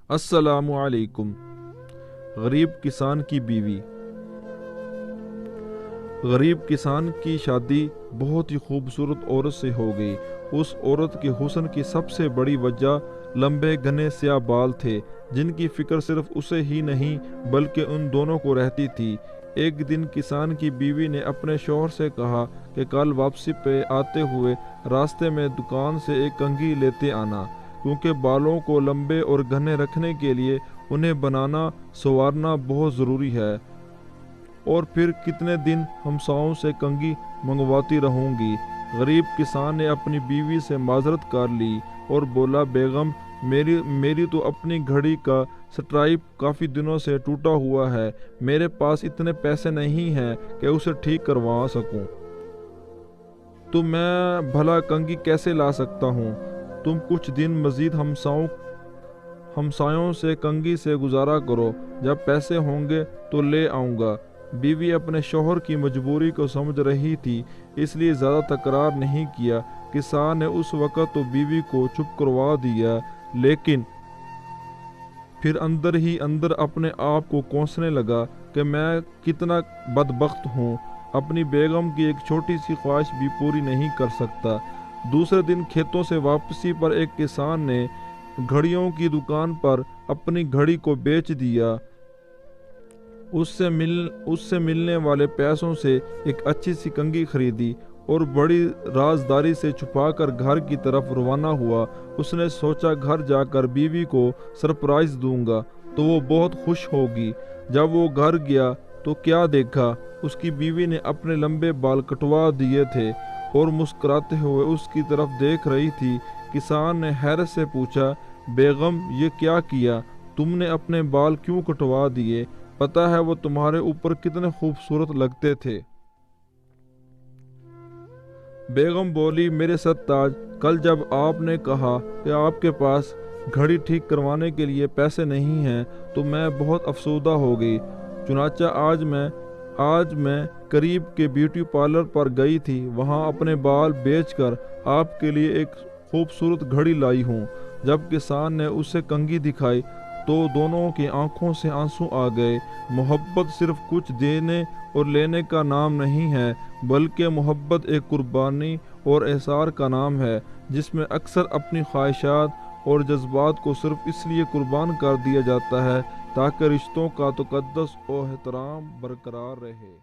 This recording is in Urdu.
السلام علیکم۔ غریب کسان کی بیوی۔ غریب کسان کی شادی بہت ہی خوبصورت عورت سے ہو گئی۔ اس عورت کے حسن کی سب سے بڑی وجہ لمبے گھنے سیاہ بال تھے، جن کی فکر صرف اسے ہی نہیں بلکہ ان دونوں کو رہتی تھی۔ ایک دن کسان کی بیوی نے اپنے شوہر سے کہا کہ کل واپسی پہ آتے ہوئے راستے میں دکان سے ایک کنگھی لیتے آنا، کیونکہ بالوں کو لمبے اور گھنے رکھنے کے لیے انہیں بنانا سنوارنا بہت ضروری ہے، اور پھر کتنے دن ہمسایوں سے کنگھی منگواتی رہوں گی۔ غریب کسان نے اپنی بیوی سے معذرت کر لی اور بولا، بیگم میری تو اپنی گھڑی کا سٹرائپ کافی دنوں سے ٹوٹا ہوا ہے، میرے پاس اتنے پیسے نہیں ہیں کہ اسے ٹھیک کروا سکوں، تو میں بھلا کنگھی کیسے لا سکتا ہوں؟ تم کچھ دن مزید ہمسایوں سے کنگھی سے گزارا کرو، جب پیسے ہوں گے تو لے آؤں گا۔ بیوی اپنے شوہر کی مجبوری کو سمجھ رہی تھی، اس لیے زیادہ تکرار نہیں کیا۔ کسان نے اس وقت تو بیوی کو چپ کروا دیا، لیکن پھر اندر ہی اندر اپنے آپ کو کوسنے لگا کہ میں کتنا بدبخت ہوں، اپنی بیگم کی ایک چھوٹی سی خواہش بھی پوری نہیں کر سکتا۔ دوسرے دن کھیتوں سے واپسی پر ایک کسان نے گھڑیوں کی دکان پر اپنی گھڑی کو بیچ دیا۔ اس سے ملنے والے پیسوں سے ایک اچھی سی کنگھی خریدی اور بڑی رازداری سے چھپا کر گھر کی طرف روانہ ہوا۔ اس نے سوچا گھر جا کر بیوی کو سرپرائز دوں گا تو وہ بہت خوش ہوگی۔ جب وہ گھر گیا تو کیا دیکھا، اس کی بیوی نے اپنے لمبے بال کٹوا دیے تھے اور مسکراتے ہوئے اس کی طرف دیکھ رہی تھی۔ کسان نے حیرت سے پوچھا، بیگم یہ کیا کیا؟ تم نے اپنے بال کیوں کٹوا دیے؟ پتہ ہے وہ تمہارے اوپر کتنے خوبصورت لگتے تھے۔ بیگم بولی، میرے سرتاج، کل جب آپ نے کہا کہ آپ کے پاس گھڑی ٹھیک کروانے کے لیے پیسے نہیں ہیں تو میں بہت افسردہ ہو گئی، چنانچہ آج میں قریب کے بیوٹی پارلر پر گئی تھی، وہاں اپنے بال بیچ کر آپ کے لیے ایک خوبصورت گھڑی لائی ہوں۔ جب کسان نے اسے کنگھی دکھائی تو دونوں کی آنکھوں سے آنسو آ گئے۔ محبت صرف کچھ دینے اور لینے کا نام نہیں ہے، بلکہ محبت ایک قربانی اور احسار کا نام ہے، جس میں اکثر اپنی خواہشات اور جذبات کو صرف اس لیے قربان کر دیا جاتا ہے تاکہ رشتوں کا تقدس و احترام برقرار رہے۔